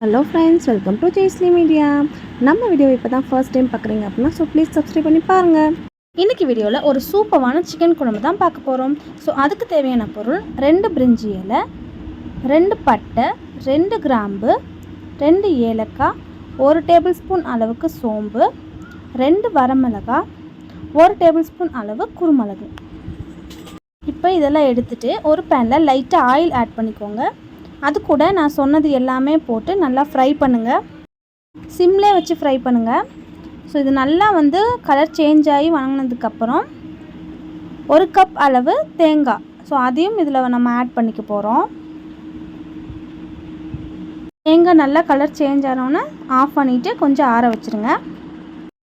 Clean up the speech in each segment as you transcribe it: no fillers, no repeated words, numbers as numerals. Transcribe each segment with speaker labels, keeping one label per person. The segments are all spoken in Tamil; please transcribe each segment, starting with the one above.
Speaker 1: ஹலோ ஃப்ரெண்ட்ஸ், வெல்கம் டு ஜெய்ஸ்லி மீடியா. நம்ம வீடியோ இப்போ தான் ஃபர்ஸ்ட் டைம் பார்க்குறீங்க அப்படின்னா ப்ளீஸ் சப்ஸ்கிரைப் பண்ணி பாருங்கள். இன்றைக்கி வீடியோவில் ஒரு சூப்பரான சிக்கன் குழம்பு தான் பார்க்க போகிறோம். அதுக்கு தேவையான பொருள் 2 பிரிஞ்சி இலை, 2 பட்டை, 2 கிராம்பு, 2 ஏலக்காய், 1 டேபிள் ஸ்பூன் அளவுக்கு சோம்பு, 2 வரமிளகாய், 1 டேபிள் ஸ்பூன் அளவு குருமிளகு. இப்போ இதெல்லாம் எடுத்துகிட்டு ஒரு பேனில் லைட்டாக ஆயில் ஆட் பண்ணிக்கோங்க. அது கூட நான் சொன்னது எல்லாமே போட்டு நல்லா ஃப்ரை பண்ணுங்கள். சிம்லே வச்சு ஃப்ரை பண்ணுங்கள். இது நல்லா கலர் சேஞ்ச் ஆகி வணங்கினதுக்கப்புறம் 1 கப் அளவு தேங்காய் அதையும் இதில் நம்ம ஆட் பண்ணிக்க போகிறோம். தேங்காய் நல்லா கலர் சேஞ்ச் ஆனோன்னே ஆஃப் பண்ணிவிட்டு கொஞ்சம் ஆற வச்சுருங்க.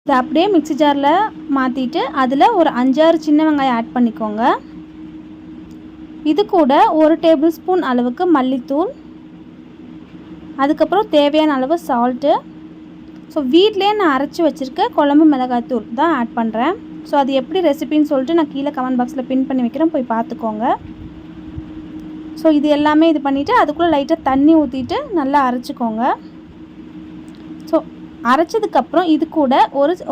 Speaker 1: இதை அப்படியே மிக்ஸி ஜாரில் மாற்றிட்டு அதில் ஒரு 5-6 சின்ன வெங்காயம் ஆட் பண்ணிக்கோங்க. இது கூட 1 டேபிள் ஸ்பூன் அளவுக்கு மல்லித்தூள், அதுக்கப்புறம் தேவையான அளவு சால்ட்டு. வீட்டிலே நான் அரைச்சி வச்சுருக்க குழம்பு மிளகாய்த்தூள் தான் ஆட் பண்ணுறேன். அது எப்படி ரெசிபின்னு சொல்லிட்டு நான் கீழே கமெண்ட் பாக்ஸில் பின் பண்ணி வைக்கிறேன், போய் பார்த்துக்கோங்க. இது எல்லாமே இது பண்ணிவிட்டு அதுக்குள்ளே லைட்டாக தண்ணி ஊற்றிட்டு நல்லா அரைச்சிக்கோங்க. அரைச்சதுக்கப்புறம் இது கூட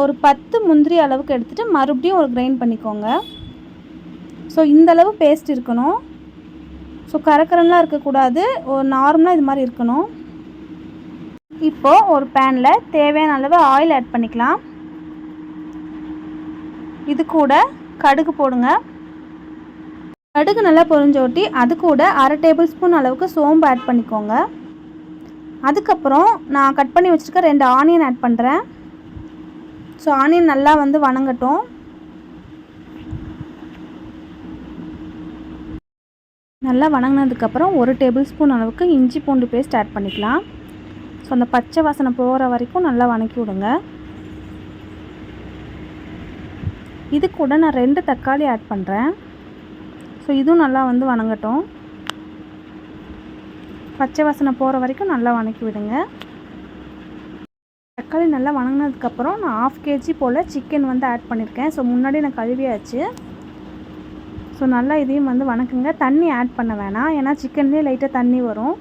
Speaker 1: ஒரு 10 முந்திரி அளவுக்கு எடுத்துகிட்டு மறுபடியும் ஒரு கிரைண்ட் பண்ணிக்கோங்க. இந்தளவு பேஸ்ட் இருக்கணும். கரக்கரம்லாம் இருக்கக்கூடாது, ஒரு நார்மலாக இது மாதிரி இருக்கணும். இப்போது ஒரு பேனில் தேவையான அளவு ஆயில் ஆட் பண்ணிக்கலாம். இது கூட கடுகு போடுங்க. கடுகு நல்லா பொரிஞ்சோட்டி அது கூட 1/2 டேபிள் ஸ்பூன் அளவுக்கு சோம்பு ஆட் பண்ணிக்கோங்க. அதுக்கப்புறம் நான் கட் பண்ணி வச்சுருக்க 2 ஆனியன் ஆட் பண்ணுறேன். ஆனியன் நல்லா வணங்கட்டும். நல்லா வணங்கினதுக்கப்புறம் 1 டேபிள் ஸ்பூன் அளவுக்கு இஞ்சி பூண்டு பேஸ்ட் ஆட் பண்ணிக்கலாம். அந்த பச்சை வாசனை போகிற வரைக்கும் நல்லா வணக்கி விடுங்க. இது கூட நான் 2 தக்காளி ஆட் பண்ணுறேன். இதுவும் நல்லா வணங்கட்டும். பச்சை வாசனை போகிற வரைக்கும் நல்லா வணக்கி விடுங்க. தக்காளி நல்லா வணங்கினதுக்கப்புறம் நான் 1/2 kg போல் சிக்கன் ஆட் பண்ணியிருக்கேன். முன்னாடி நான் கழுவியாச்சு. நல்லா இதையும் வணக்குங்க. தண்ணி ஆட் பண்ண வேணாம், ஏன்னா சிக்கன்லேயே லைட்டாக தண்ணி வரும்.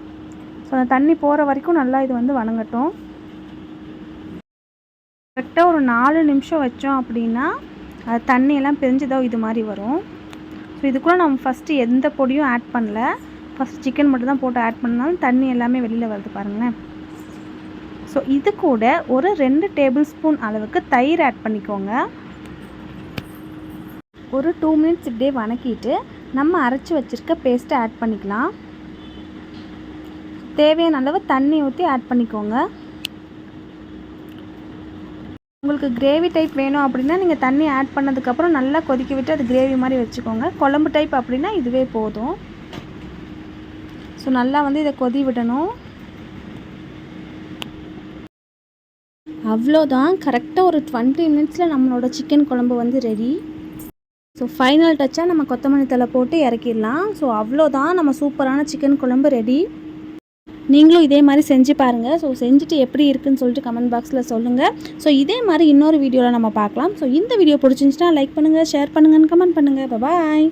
Speaker 1: அந்த தண்ணி போகிற வரைக்கும் நல்லா இது வணங்கட்டும். கரெக்டாக ஒரு 4 நிமிஷம் வச்சோம் அப்படின்னா அது தண்ணியெல்லாம் பிரிஞ்சுதோ இது மாதிரி வரும். இதுக்குள்ளே நம்ம ஃபஸ்ட்டு எந்த பொடியும் ஆட் பண்ணல, ஃபஸ்ட் சிக்கன் மட்டும் தான் போட்டு ஆட் பண்ணாலும் தண்ணி எல்லாமே வெளியில் வருது பாருங்களேன். இது கூட ஒரு 2 டேபிள் ஸ்பூன் அளவுக்கு தயிர் ஆட் பண்ணிக்கோங்க. ஒரு 2 மினிட்ஸ் இப்படியே வணக்கிட்டு நம்ம அரைச்சி வச்சுருக்க பேஸ்ட்டை ஆட் பண்ணிக்கலாம். தேவையான அளவு தண்ணி ஊற்றி ஆட் பண்ணிக்கோங்க. உங்களுக்கு கிரேவி டைப் வேணும் அப்படின்னா நீங்கள் தண்ணி ஆட் பண்ணதுக்கப்புறம் நல்லா கொதிக்க விட்டு அது கிரேவி மாதிரி வச்சுக்கோங்க. குழம்பு டைப் அப்படின்னா இதுவே போதும். நல்லா இதை கொதி விடணும். அவ்வளோதான், கரெக்டாக ஒரு 20 மினிட்ஸில் நம்மளோட சிக்கன் குழம்பு ரெடி. ஃபைனல் டச்சாக நம்ம கொத்தமல்லி தழை போட்டு இறக்கிடலாம். அவ்வளோதான், நம்ம சூப்பரான சிக்கன் குழம்பு ரெடி. நீங்களும் இதே மாதிரி செஞ்சு பாருங்கள். செஞ்சுட்டு எப்படி இருக்குன்னு சொல்லிட்டு கமெண்ட் பாக்ஸில் சொல்லுங்கள். இதே மாதிரி இன்னொரு வீடியோவில் நம்ம பார்க்கலாம். இந்த வீடியோ பிடிச்சிருந்துச்சுன்னா லைக் பண்ணுங்கள், ஷேர் பண்ணுங்கன்னு கமெண்ட் பண்ணுங்கள். பாய்.